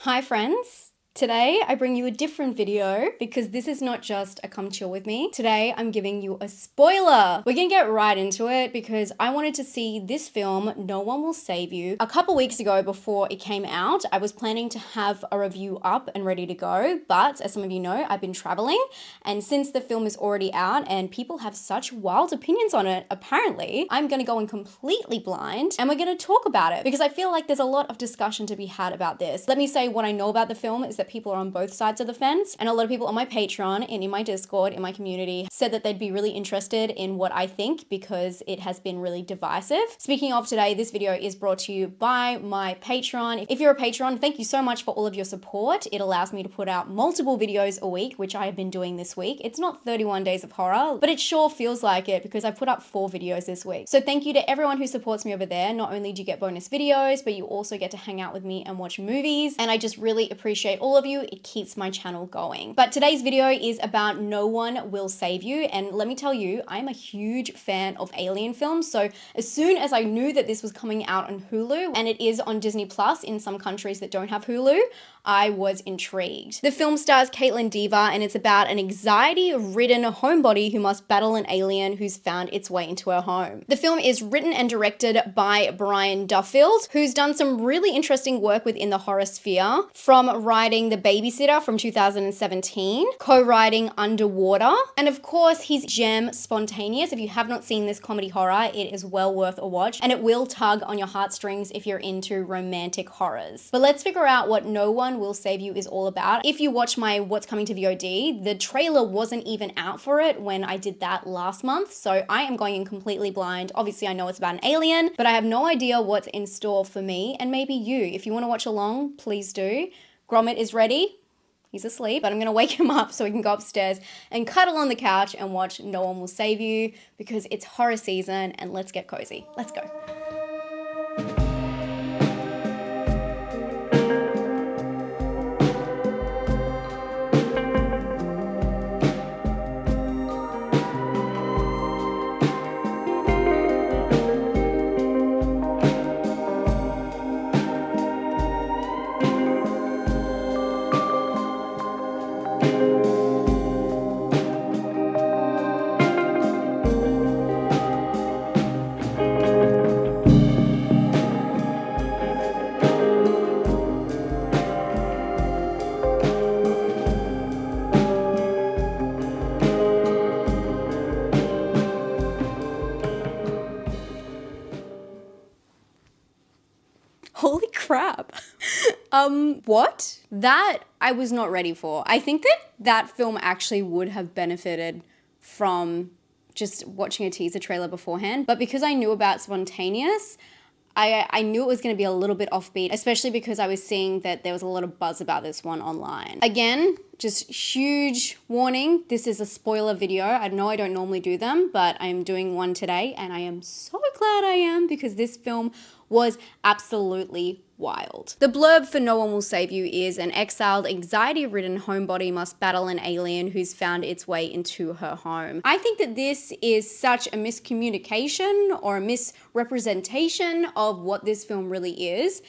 Hi friends! Today I bring you a different video because this is not just a come chill with me. Today I'm giving you a spoiler. We're gonna get right into it because I wanted to see this film, No One Will Save You. A couple weeks ago before it came out, I was planning to have a review up and ready to go, but as some of you know, I've been traveling, and since the film is already out and people have such wild opinions on it, apparently, I'm gonna go in completely blind and we're gonna talk about it because I feel like there's a lot of discussion to be had about this. Let me say what I know about the film is that people are on both sides of the fence, and a lot of people on my Patreon and in my Discord, in my community, said that they'd be really interested in what I think because it has been really divisive. Speaking of today, this video is brought to you by my Patreon. If you're a patron, thank you so much for all of your support. It allows me to put out multiple videos a week, which I have been doing this week. It's not 31 days of horror, but it sure feels like it because I put up 4 videos this week. So thank you to everyone who supports me over there. Not only do you get bonus videos, but you also get to hang out with me and watch movies, and I just really appreciate all of you. It keeps my channel going. But today's video is about No One Will Save You, and let me tell you, I'm a huge fan of alien films, so as soon as I knew that this was coming out on Hulu, and it is on Disney Plus in some countries that don't have Hulu, I was intrigued. The film stars Caitlin Dever, and it's about an anxiety-ridden homebody who must battle an alien who's found its way into her home. The film is written and directed by Brian Duffield, who's done some really interesting work within the horror sphere, from writing The Babysitter from 2017, co-writing Underwater, and of course his gem Spontaneous. If you have not seen this comedy horror, it is well worth a watch, and it will tug on your heartstrings if you're into romantic horrors. But let's figure out what No One Will Save You is all about. If you watch my What's Coming to VOD, the trailer wasn't even out for it when I did that last month, so I am going in completely blind. Obviously I know it's about an alien, but I have no idea what's in store for me and maybe you. If you want to watch along, please do. Gromit is ready. He's asleep, but I'm gonna wake him up so we can go upstairs and cuddle on the couch and watch No One Will Save You because it's horror season, and let's get cozy. Let's go. Holy crap. What? That I was not ready for. I think that film actually would have benefited from just watching a teaser trailer beforehand, but because I knew about Spontaneous, I knew it was going to be a little bit offbeat, especially because I was seeing that there was a lot of buzz about this one online. Again, just huge warning, this is a spoiler video. I know I don't normally do them, but I'm doing one today, and I am so glad I am because this film was absolutely wild. The blurb for No One Will Save You is: an exiled, anxiety-ridden homebody must battle an alien who's found its way into her home. I think that this is such a miscommunication or a misrepresentation of what this film really is.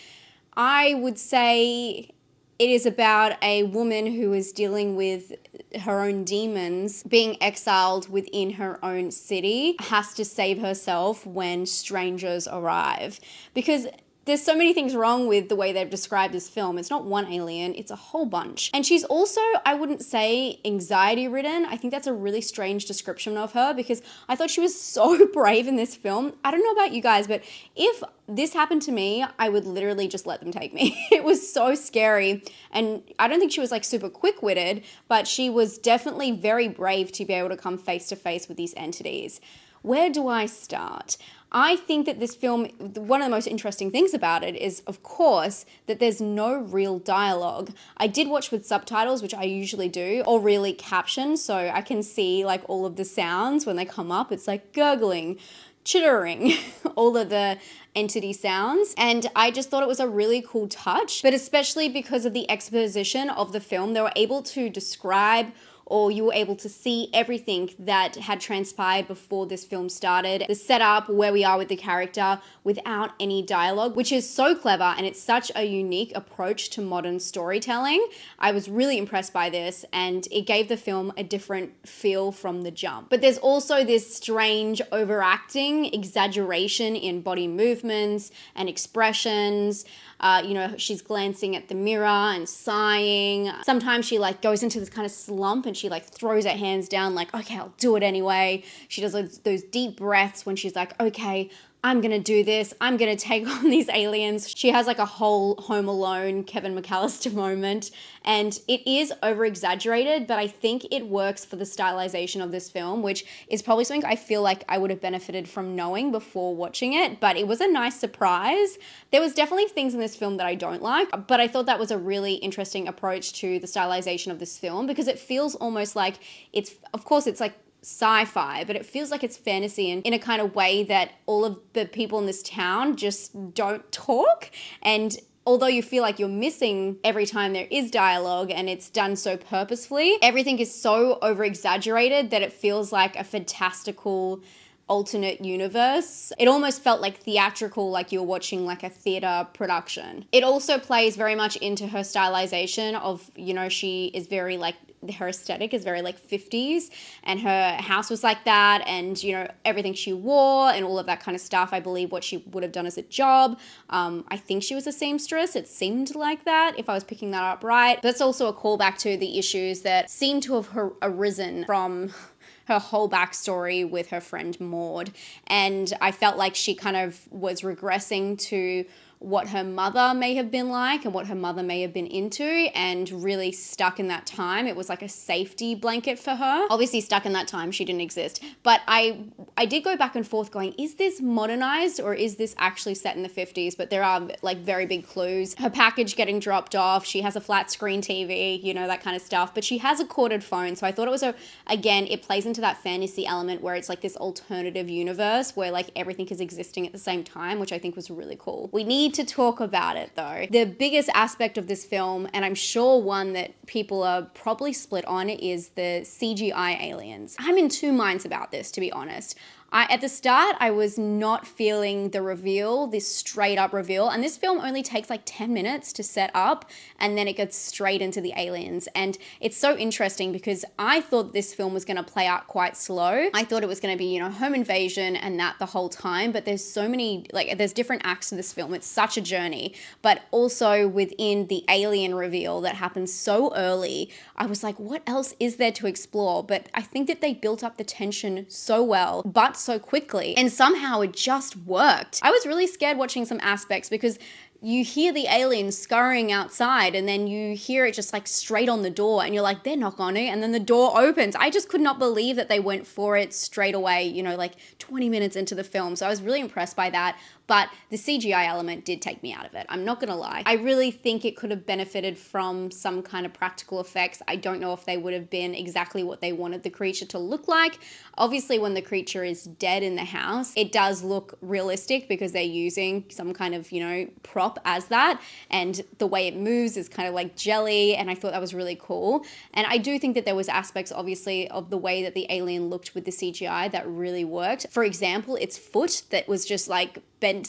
I would say it is about a woman who is dealing with her own demons, being exiled within her own city, has to save herself when strangers arrive. Because there's so many things wrong with the way they've described this film. It's not one alien, it's a whole bunch. And she's also, I wouldn't say anxiety-ridden. I think that's a really strange description of her because I thought she was so brave in this film. I don't know about you guys, but if this happened to me, I would literally just let them take me. It was so scary. And I don't think she was like super quick-witted, but she was definitely very brave to be able to come face to face with these entities. Where do I start? I think that this film, one of the most interesting things about it is, of course, that there's no real dialogue. I did watch with subtitles, which I usually do, or really captioned, so I can see like all of the sounds when they come up. It's like gurgling, chittering, all of the entity sounds. And I just thought it was a really cool touch, but especially because of the exposition of the film, they were able to describe, or you were able to see everything that had transpired before this film started. The setup, where we are with the character, without any dialogue, which is so clever, and it's such a unique approach to modern storytelling. I was really impressed by this, and it gave the film a different feel from the jump. But there's also this strange overacting, exaggeration in body movements and expressions. You know, she's glancing at the mirror and sighing. Sometimes she like goes into this kind of slump and she like throws her hands down like, okay, I'll do it anyway. She does those deep breaths when she's like, okay, I'm gonna do this. I'm gonna take on these aliens. She has like a whole Home Alone Kevin McAllister moment, and it is over exaggerated, but I think it works for the stylization of this film, which is probably something I feel like I would have benefited from knowing before watching it, but it was a nice surprise. There was definitely things in this film that I don't like, but I thought that was a really interesting approach to the stylization of this film, because it feels almost like of course it's like sci-fi, but it feels like it's fantasy in a kind of way that all of the people in this town just don't talk. And although you feel like you're missing every time there is dialogue and it's done so purposefully, everything is so over-exaggerated that it feels like a fantastical alternate universe. It almost felt like theatrical, like you're watching like a theater production. It also plays very much into her stylization of, you know, she is very like, her aesthetic is very like 50s, and her house was like that, and you know, everything she wore and all of that kind of stuff. I believe what she would have done as a job. I think she was a seamstress. It seemed like that, if I was picking that up right. But that's also a callback to the issues that seem to have arisen from her whole backstory with her friend Maud. And I felt like she kind of was regressing to what her mother may have been like and what her mother may have been into, and really stuck in that time. It was like a safety blanket for her. Obviously stuck in that time, she didn't exist. But I did go back and forth going, is this modernized or is this actually set in the 50s? But there are like very big clues. Her package getting dropped off, she has a flat screen TV, you know, that kind of stuff. But she has a corded phone. So I thought it was again, it plays into that fantasy element where it's like this alternative universe where like everything is existing at the same time, which I think was really cool. We need to talk about it though. The biggest aspect of this film, and I'm sure one that people are probably split on, is the CGI aliens. I'm in two minds about this, to be honest. At the start, I was not feeling the reveal, this straight up reveal. And this film only takes like 10 minutes to set up, and then it gets straight into the aliens. And it's so interesting because I thought this film was gonna play out quite slow. I thought it was gonna be, you know, home invasion and that the whole time, but there's so many, like there's different acts to this film. It's such a journey, but also within the alien reveal that happens so early, I was like, what else is there to explore? But I think that they built up the tension so well, but so quickly, and somehow it just worked. I was really scared watching some aspects because you hear the aliens scurrying outside, and then you hear it just like straight on the door, and you're like, they're not on it, and then the door opens. I just could not believe that they went for it straight away, you know, like 20 minutes into the film. So I was really impressed by that. But the CGI element did take me out of it. I'm not gonna lie. I really think it could have benefited from some kind of practical effects. I don't know if they would have been exactly what they wanted the creature to look like. Obviously, when the creature is dead in the house, it does look realistic because they're using some kind of, you know, prop as that. And the way it moves is kind of like jelly. And I thought that was really cool. And I do think that there was aspects, obviously, of the way that the alien looked with the CGI that really worked. For example, its foot that was just like bent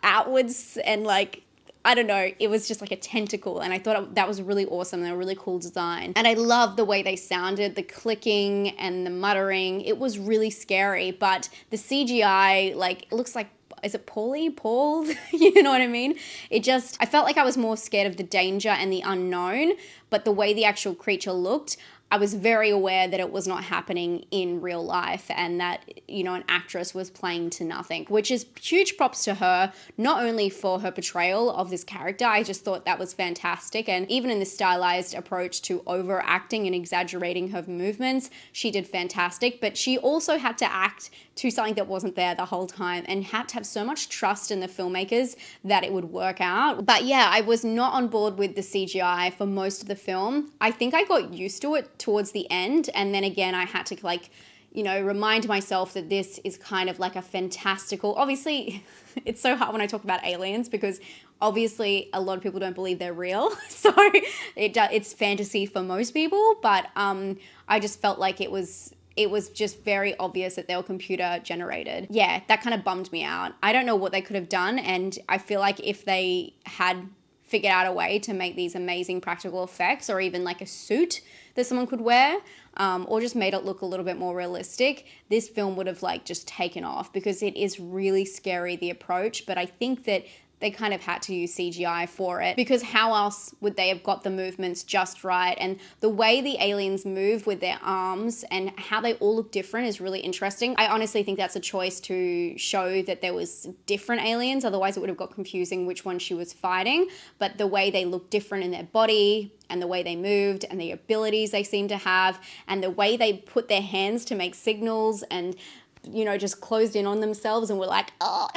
outwards, and like, I don't know, it was just like a tentacle, and I thought that was really awesome and a really cool design. And I love the way they sounded, the clicking and the muttering. It was really scary, but the CGI, like, it looks like, is it Paul? You know what I mean? I felt like I was more scared of the danger and the unknown, but the way the actual creature looked, I was very aware that it was not happening in real life, and that, you know, an actress was playing to nothing, which is huge props to her, not only for her portrayal of this character. I just thought that was fantastic. And even in the stylized approach to overacting and exaggerating her movements, she did fantastic. But she also had to act to something that wasn't there the whole time, and had to have so much trust in the filmmakers that it would work out. But yeah, I was not on board with the CGI for most of the film. I think I got used to it towards the end, and then again I had to, like, you know, remind myself that this is kind of like a fantastical, obviously it's so hard when I talk about aliens because obviously a lot of people don't believe they're real, so it's fantasy for most people, but I just felt like it was it was just very obvious that they were computer generated. Yeah, that kind of bummed me out. I don't know what they could have done, and I feel like if they had figured out a way to make these amazing practical effects, or even like a suit that someone could wear, or just made it look a little bit more realistic, this film would have like just taken off, because it is really scary, the approach. But I think that they kind of had to use CGI for it, because how else would they have got the movements just right? And the way the aliens move with their arms and how they all look different is really interesting. I honestly think that's a choice to show that there was different aliens. Otherwise it would have got confusing which one she was fighting. But the way they look different in their body, and the way they moved, and the abilities they seem to have, and the way they put their hands to make signals, and you know, just closed in on themselves and were like, oh.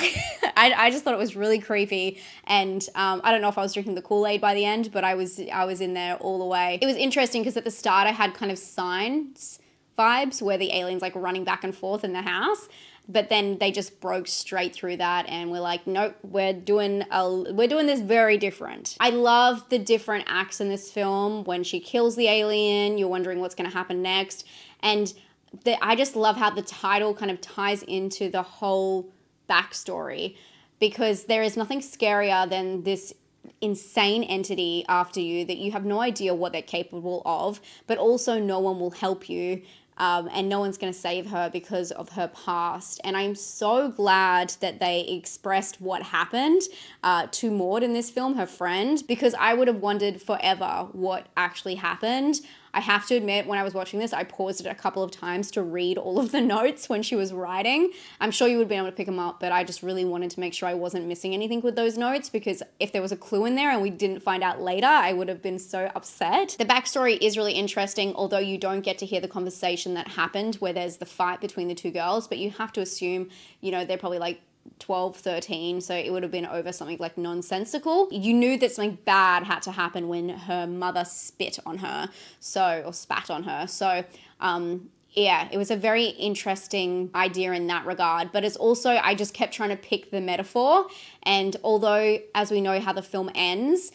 I just thought it was really creepy. And I don't know if I was drinking the Kool-Aid by the end, but I was in there all the way. It was interesting because at the start I had kind of Signs vibes, where the aliens like running back and forth in the house. But then they just broke straight through that, and we're like, nope, we're doing this very different. I love the different acts in this film. When she kills the alien, you're wondering what's going to happen next. And I just love how the title kind of ties into the whole backstory, because there is nothing scarier than this insane entity after you that you have no idea what they're capable of, but also no one will help you. And no one's going to save her because of her past. And I'm so glad that they expressed what happened to Maud in this film, her friend, because I would have wondered forever what actually happened. I have to admit, when I was watching this, I paused it a couple of times to read all of the notes when she was writing. I'm sure you would be able to pick them up, but I just really wanted to make sure I wasn't missing anything with those notes, because if there was a clue in there and we didn't find out later, I would have been so upset. The backstory is really interesting, although you don't get to hear the conversation that happened where there's the fight between the two girls, but you have to assume, you know, they're probably like 12, 13, so it would have been over something like nonsensical. You knew that something bad had to happen when her mother spit on her, or spat on her. So, yeah, it was a very interesting idea in that regard, but it's also, I just kept trying to pick the metaphor. And although, as we know how the film ends,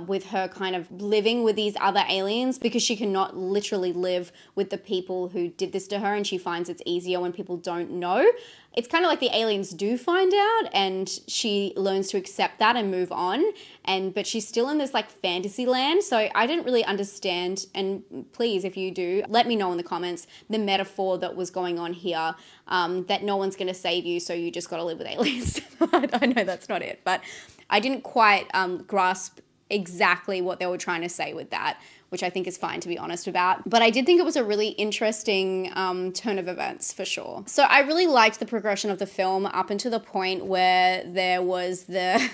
with her kind of living with these other aliens, because she cannot literally live with the people who did this to her, and she finds it's easier when people don't know. It's kind of like the aliens do find out, and she learns to accept that and move on. But she's still in this like fantasy land. So I didn't really understand, and please, if you do, let me know in the comments, the metaphor that was going on here, that no one's going to save you, so you just got to live with aliens. I know that's not it, but I didn't quite grasp exactly what they were trying to say with that, which I think is fine, to be honest about. But I did think it was a really interesting turn of events, for sure. So I really liked the progression of the film up until the point where there was the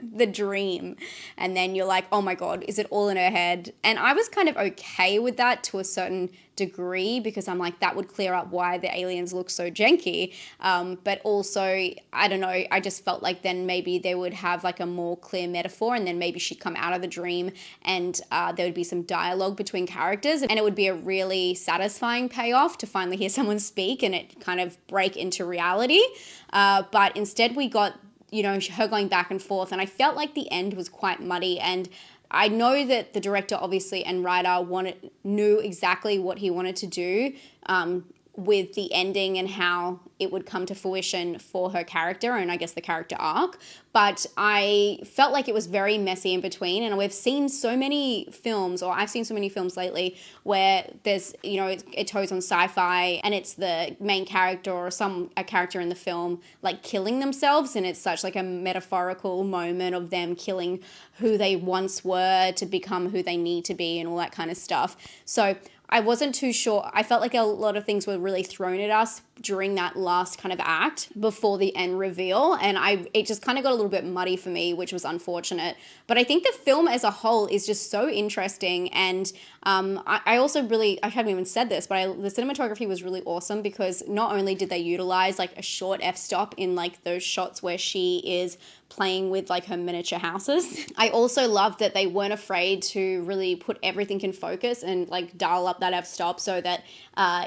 the dream, and then you're like, oh my god, is it all in her head? And I was kind of okay with that to a certain degree, because I'm like, that would clear up why the aliens look so janky. But also, I don't know, I just felt like then maybe they would have like a more clear metaphor, and then maybe she'd come out of the dream, and there would be some dialogue between characters, and it would be a really satisfying payoff to finally hear someone speak and it kind of break into reality. But instead we got, you know, her going back and forth, and I felt like the end was quite muddy. And I know that the director obviously and writer knew exactly what he wanted to do with the ending and how it would come to fruition for her character, and I guess the character arc. But I felt like it was very messy in between, and we've seen so many films, or I've seen so many films lately, where there's, you know, it toes on sci-fi, and it's the main character or a character in the film like killing themselves, and it's such like a metaphorical moment of them killing who they once were to become who they need to be and all that kind of stuff. So I wasn't too sure. I felt like a lot of things were really thrown at us during that last kind of act before the end reveal, and it just kind of got a little bit muddy for me, which was unfortunate. But I think the film as a whole is just so interesting, and I also really, I haven't even said this, but the cinematography was really awesome, because not only did they utilize like a short f-stop in like those shots where she is playing with like her miniature houses. I also loved that they weren't afraid to really put everything in focus and like dial up that f-stop so that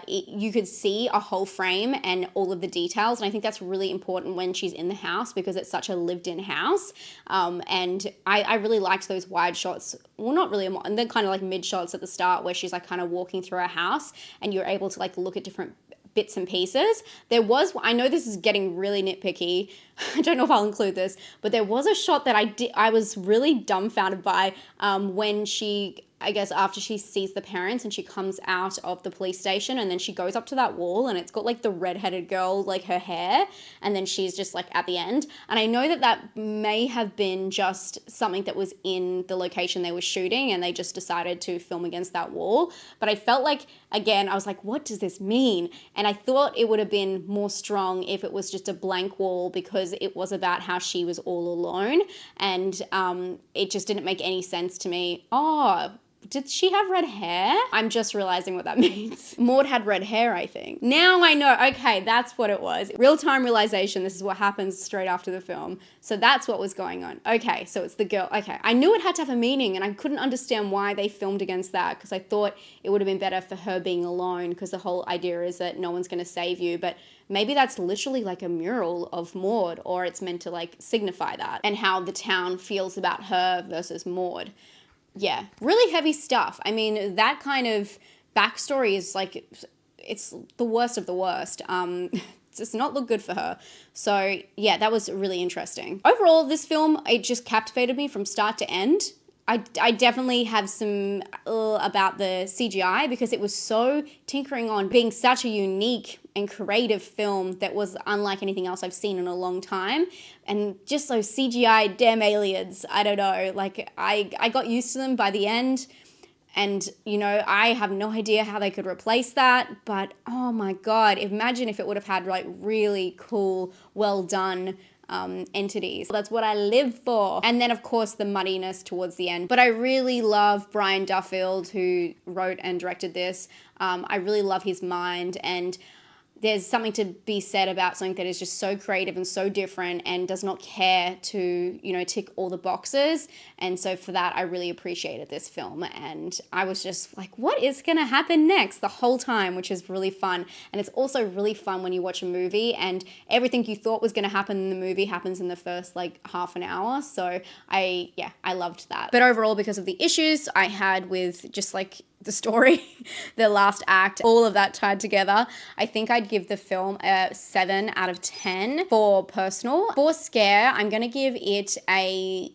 you could see a whole frame and all of the details. And I think that's really important when she's in the house because it's such a lived-in house. And I really liked those wide shots. Well, not really, and then kind of like mid shots at the start where she's like kind of walking through her house and you're able to like look at different bits and pieces. There was, I know this is getting really nitpicky, I don't know if I'll include this, but there was a shot that I was really dumbfounded by when she, I guess after she sees the parents and she comes out of the police station and then she goes up to that wall and it's got like the redheaded girl, like her hair, and then she's just like at the end. And I know that that may have been just something that was in the location they were shooting and they just decided to film against that wall. But I felt like, again, I was like, what does this mean? And I thought it would have been more strong if it was just a blank wall because it was about how she was all alone. And it just didn't make any sense to me. Oh, did she have red hair? I'm just realizing what that means. Maud had red hair, I think. Now I know, okay, that's what it was. Real-time realization, this is what happens straight after the film. So that's what was going on. Okay, so it's the girl. Okay, I knew it had to have a meaning and I couldn't understand why they filmed against that because I thought it would have been better for her being alone because the whole idea is that no one's gonna save you, but maybe that's literally like a mural of Maud or it's meant to like signify that and how the town feels about her versus Maud. Yeah, really heavy stuff. I mean, that kind of backstory is like, it's the worst of the worst. It does not look good for her. So yeah, that was really interesting. Overall, this film, it just captivated me from start to end. I definitely have some about the CGI because it was so tinkering on being such a unique and creative film that was unlike anything else I've seen in a long time. And just those CGI damn aliens, I don't know, like I got used to them by the end. And, you know, I have no idea how they could replace that, but oh my God, imagine if it would have had like really cool, well done entities. That's what I live for. And then of course the muddiness towards the end. But I really love Brian Duffield, who wrote and directed this. I really love his mind, and there's something to be said about something that is just so creative and so different and does not care to, you know, tick all the boxes. And so for that, I really appreciated this film. And I was just like, what is going to happen next the whole time, which is really fun. And it's also really fun when you watch a movie and everything you thought was going to happen in the movie happens in the first like half an hour. So I loved that. But overall, because of the issues I had with just like the story, the last act, all of that tied together, I think I'd give the film a 7 out of 10 for personal. For scare, I'm gonna give it a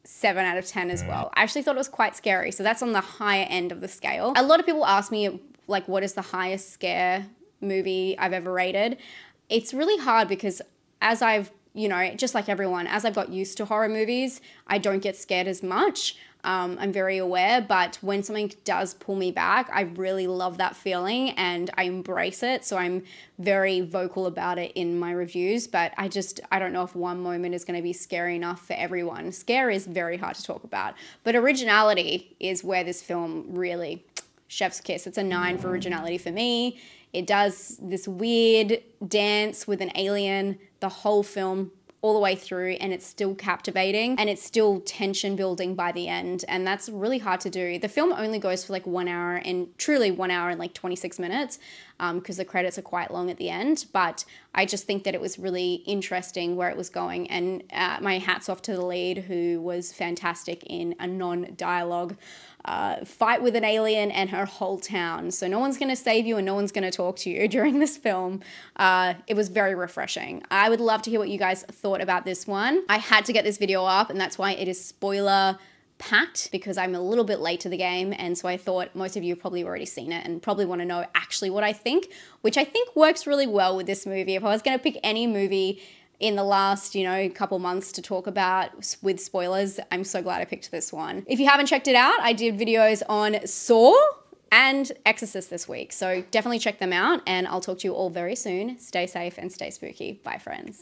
7 out of 10 as well. I actually thought it was quite scary, so that's on the higher end of the scale. A lot of people ask me, like, what is the highest scare movie I've ever rated? It's really hard because as I've, you know, just like everyone, as I've got used to horror movies, I don't get scared as much. I'm very aware, but when something does pull me back, I really love that feeling and I embrace it. So I'm very vocal about it in my reviews, but I don't know if one moment is going to be scary enough for everyone. Scare is very hard to talk about, but originality is where this film really, chef's kiss. It's a 9 for originality for me. It does this weird dance with an alien the whole film all the way through, and it's still captivating and it's still tension building by the end, and that's really hard to do. The film only goes for like 1 hour and truly 1 hour and like 26 minutes because the credits are quite long at the end, but I just think that it was really interesting where it was going, and my hat's off to the lead, who was fantastic in a non-dialogue fight with an alien and her whole town. So no one's going to save you and no one's going to talk to you during this film. It was very refreshing. I would love to hear what you guys thought about this one. I had to get this video up, and that's why it is spoiler packed, because I'm a little bit late to the game, and so I thought most of you have probably already seen it and probably want to know actually what I think, which I think works really well with this movie. If I was going to pick any movie in the last, you know, couple months to talk about with spoilers, I'm so glad I picked this one. If you haven't checked it out, I did videos on Saw and Exorcist this week, so definitely check them out, and I'll talk to you all very soon. Stay safe and stay spooky. Bye, friends.